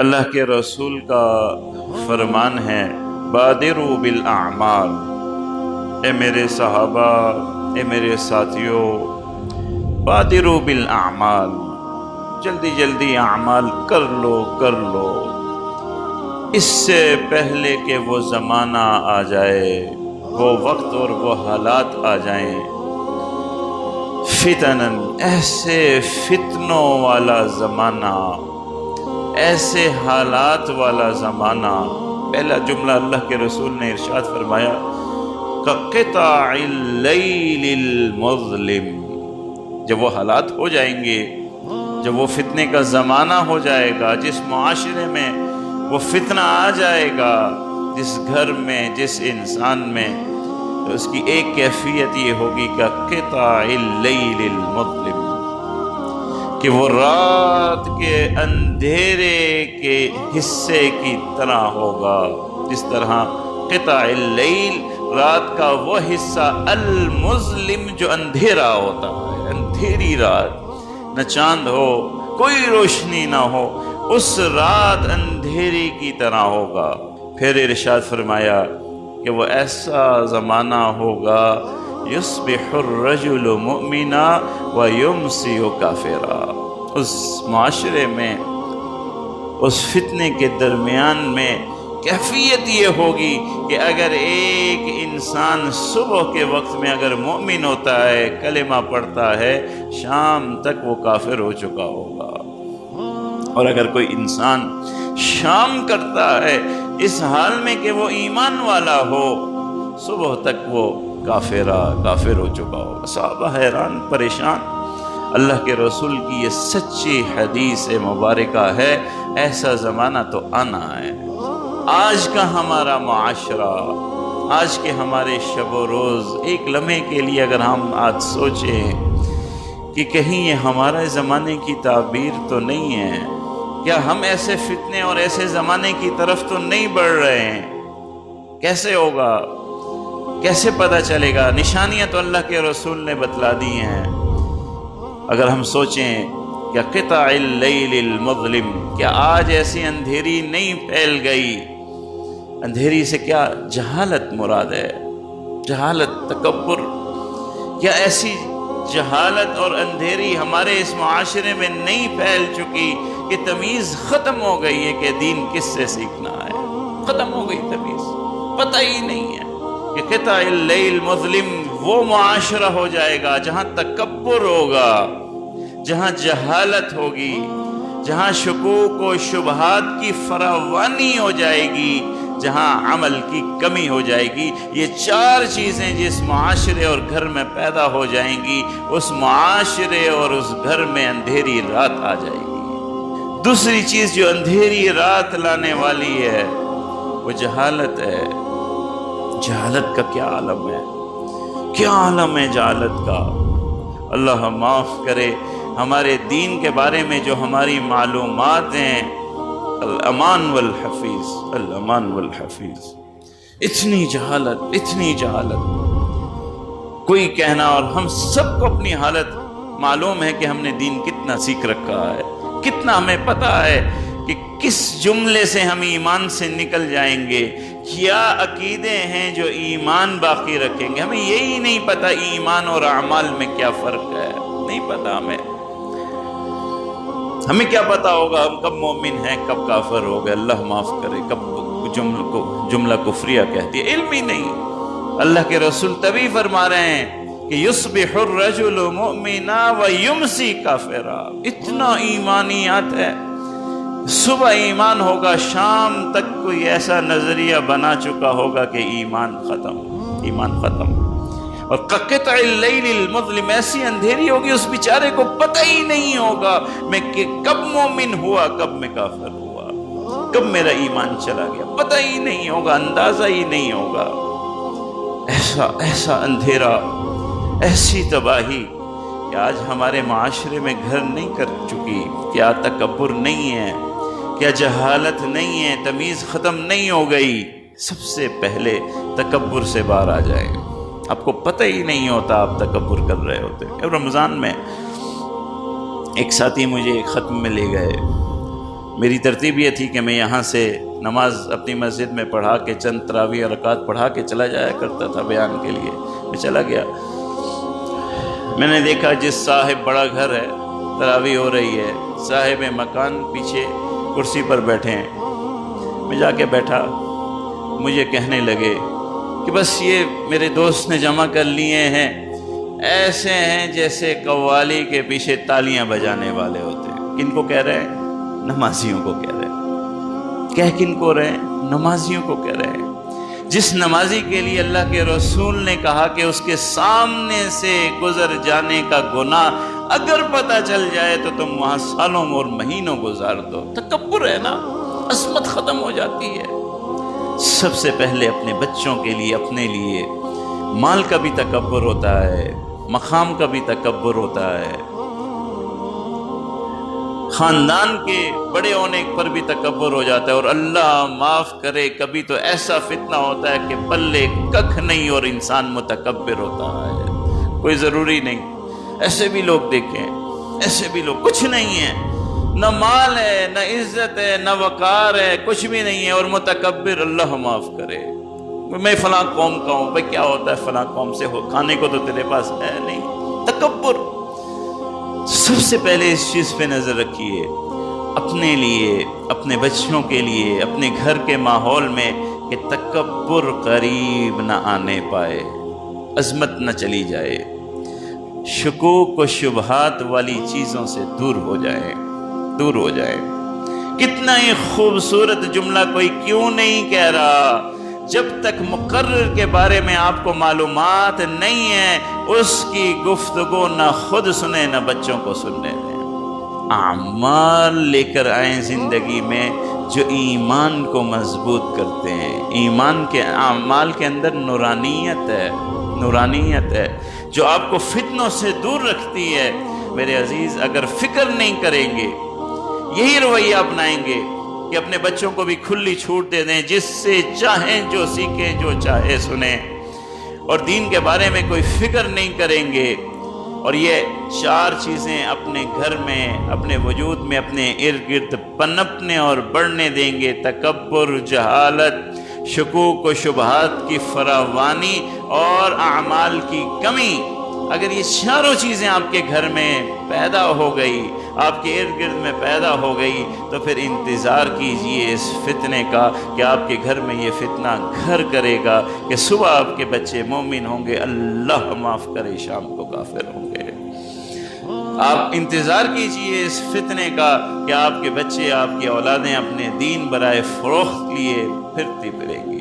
اللہ کے رسول کا فرمان ہے بادرو بالاعمال، اے میرے صحابہ، اے میرے ساتھیوں، بادرو بالاعمال، جلدی جلدی اعمال کر لو اس سے پہلے کہ وہ زمانہ آ جائے، وہ وقت اور وہ حالات آ جائیں، فتنن، ایسے فتنوں والا زمانہ، ایسے حالات والا زمانہ۔ پہلا جملہ اللہ کے رسول نے ارشاد فرمایا قطع اللیل المظلم، جب وہ حالات ہو جائیں گے، جب وہ فتنے کا زمانہ ہو جائے گا، جس معاشرے میں وہ فتنہ آ جائے گا، جس گھر میں، جس انسان میں، تو اس کی ایک کیفیت یہ ہوگی کہ قطع اللیل المظلم، کہ وہ رات کے اندھیرے کے حصے کی طرح ہوگا، جس طرح قطع اللیل، رات کا وہ حصہ، المظلم، جو اندھیرا ہوتا ہے، اندھیری رات، نہ چاند ہو، کوئی روشنی نہ ہو، اس رات اندھیری کی طرح ہوگا۔ پھر ارشاد فرمایا کہ وہ ایسا زمانہ ہوگا یصبح الرجل مؤمنا ویمسی کافرا، اس معاشرے میں، اس فتنے کے درمیان میں کیفیت یہ ہوگی کہ اگر ایک انسان صبح کے وقت میں اگر مومن ہوتا ہے، کلمہ پڑھتا ہے، شام تک وہ کافر ہو چکا ہوگا، اور اگر کوئی انسان شام کرتا ہے اس حال میں کہ وہ ایمان والا ہو، صبح تک وہ کافر ہو چکا ہوگا۔ صحابہ حیران پریشان۔ اللہ کے رسول کی یہ سچی حدیث مبارکہ ہے، ایسا زمانہ تو آنا ہے۔ آج کا ہمارا معاشرہ، آج کے ہمارے شب و روز، ایک لمحے کے لیے اگر ہم آج سوچیں کہ کہیں یہ ہمارے زمانے کی تعبیر تو نہیں ہے، کیا ہم ایسے فتنے اور ایسے زمانے کی طرف تو نہیں بڑھ رہے ہیں؟ کیسے ہوگا؟ کیسے پتہ چلے گا؟ نشانیاں تو اللہ کے رسول نے بتلا دی ہیں۔ اگر ہم سوچیں کہ قطع اللیل المظلم، کیا آج ایسی اندھیری نہیں پھیل گئی؟ اندھیری سے کیا جہالت مراد ہے؟ جہالت، تکبر، کیا ایسی جہالت اور اندھیری ہمارے اس معاشرے میں نہیں پھیل چکی کہ تمیز ختم ہو گئی ہے کہ دین کس سے سیکھنا ہے؟ ختم ہو گئی تمیز، پتہ ہی نہیں ہے کہ قطع اللیل مظلم وہ معاشرہ ہو جائے گا جہاں تکبر ہوگا، جہاں جہالت ہوگی، جہاں شکوک و شبہات کی فراوانی ہو جائے گی، جہاں عمل کی کمی ہو جائے گی۔ یہ چار چیزیں جس معاشرے اور گھر میں پیدا ہو جائیں گی، اس معاشرے اور اس گھر میں اندھیری رات آ جائے گی۔ دوسری چیز جو اندھیری رات لانے والی ہے وہ جہالت ہے۔ جہالت کا کیا عالم ہے، کیا عالم ہے جہالت کا۔ اللہ معاف کرے، ہمارے دین کے بارے میں جو ہماری معلومات ہیں، الامان والحفیظ، الامان والحفیظ، اتنی جہالت، اتنی جہالت، کوئی کہنا، اور ہم سب کو اپنی حالت معلوم ہے کہ ہم نے دین کتنا سیکھ رکھا ہے، کتنا ہمیں پتہ ہے کہ کس جملے سے ہم ایمان سے نکل جائیں گے، کیا عقیدے ہیں جو ایمان باقی رکھیں گے۔ ہمیں یہی نہیں پتہ ایمان اور اعمال میں کیا فرق ہے، نہیں پتہ ہمیں کیا پتہ ہوگا ہم کب مومن ہیں، کب کافر ہو گئے، اللہ معاف کرے، کب جملہ کفریہ کہتی ہے، علم ہی نہیں۔ اللہ کے رسول تبھی فرما رہے ہیں کہ یصبح الرجل مؤمنا ویمسی کافرا، اتنا ایمانیات ہے، صبح ایمان ہوگا، شام تک کوئی ایسا نظریہ بنا چکا ہوگا کہ ایمان ختم۔ اور قطع اللیل المظلم، ایسی اندھیری ہوگی اس بیچارے کو پتہ ہی نہیں ہوگا میں کہ کب مومن ہوا، کب میں کافر ہوا، کب میرا ایمان چلا گیا، پتہ ہی نہیں ہوگا، اندازہ ہی نہیں ہوگا۔ ایسا اندھیرا، ایسی تباہی کہ آج ہمارے معاشرے میں گھر نہیں کر چکی۔ کیا تکبر نہیں ہے؟ کیا جہالت نہیں ہے؟ تمیز ختم نہیں ہو گئی؟ سب سے پہلے تکبر سے باہر آ جائے۔ آپ کو پتہ ہی نہیں ہوتا آپ تکبر کر رہے ہوتے۔ رمضان میں ایک ساتھی مجھے ایک ختم میں لے گئے، میری ترتیب یہ تھی کہ میں یہاں سے نماز اپنی مسجد میں پڑھا کے چند تراویح رکعت پڑھا کے چلا جایا کرتا تھا بیان کے لیے۔ میں چلا گیا، میں نے دیکھا جس صاحب بڑا گھر ہے، تراویح ہو رہی ہے، صاحب مکان پیچھے کرسی پر بیٹھے ہیں۔ میں جا کے بیٹھا، مجھے کہنے لگے کہ بس یہ میرے دوست نے جمع کر لیے ہیں، ایسے ہیں جیسے قوالی کے پیچھے تالیاں بجانے والے ہوتے ہیں۔ کن کو کہہ رہے ہیں؟ نمازیوں کو کہہ رہے ہیں۔ کہہ کن کو رہے ہیں؟ نمازیوں کو کہہ رہے ہیں۔ جس نمازی کے لیے اللہ کے رسول نے کہا کہ اس کے سامنے سے گزر جانے کا گناہ اگر پتہ چل جائے تو تم وہاں سالوں اور مہینوں گزار دو۔ تکبر ہے نا، عظمت ختم ہو جاتی ہے۔ سب سے پہلے اپنے بچوں کے لیے، اپنے لیے مال کا بھی تکبر ہوتا ہے، مقام کا بھی تکبر ہوتا ہے، خاندان کے بڑے ہونے پر بھی تکبر ہو جاتا ہے، اور اللہ معاف کرے کبھی تو ایسا فتنہ ہوتا ہے کہ پلے ککھ نہیں اور انسان متکبر ہوتا ہے۔ کوئی ضروری نہیں، ایسے بھی لوگ دیکھیں، ایسے بھی لوگ کچھ نہیں ہے، نہ مال ہے، نہ عزت ہے، نہ وقار ہے، کچھ بھی نہیں ہے، اور متکبر۔ اللہ معاف کرے۔ میں فلاں قوم کا ہوں، بھئی کیا ہوتا ہے فلاں قوم سے، ہو کھانے کو تو تیرے پاس ہے نہیں۔ تکبر۔ سب سے پہلے اس چیز پہ نظر رکھیے، اپنے لیے، اپنے بچوں کے لیے، اپنے گھر کے ماحول میں، کہ تکبر قریب نہ آنے پائے، عظمت نہ چلی جائے، شکوک و شبہات والی چیزوں سے دور ہو جائیں، دور ہو جائیں۔ کتنا ہی خوبصورت جملہ کوئی کیوں نہیں کہہ رہا، جب تک مقرر کے بارے میں آپ کو معلومات نہیں ہے، اس کی گفتگو نہ خود سنیں نہ بچوں کو سننے دیں۔ اعمال لے کر آئیں زندگی میں جو ایمان کو مضبوط کرتے ہیں۔ ایمان کے اعمال کے اندر نورانیت ہے، نورانیت ہے جو آپ کو فتنوں سے دور رکھتی ہے۔ میرے عزیز، اگر فکر نہیں کریں گے، یہی رویہ اپنائیں گے کہ اپنے بچوں کو بھی کھلی چھوٹ دے دیں، جس سے چاہیں جو سیکھیں، جو چاہے سنیں، اور دین کے بارے میں کوئی فکر نہیں کریں گے، اور یہ چار چیزیں اپنے گھر میں، اپنے وجود میں، اپنے ارد گرد پنپنے اور بڑھنے دیں گے، تکبر، جہالت، شکوک و شبہات کی فراوانی اور اعمال کی کمی۔ اگر یہ چاروں چیزیں آپ کے گھر میں پیدا ہو گئی، آپ کے ارد گرد میں پیدا ہو گئی، تو پھر انتظار کیجئے اس فتنے کا کہ آپ کے گھر میں یہ فتنہ گھر کرے گا کہ صبح آپ کے بچے مومن ہوں گے، اللہ معاف کرے شام کو کافر ہوں گے۔ آپ انتظار کیجئے اس فتنے کا کہ آپ کے بچے، آپ کی اولادیں اپنے دین برائے فروخت لیے پھرتی پھریں گی۔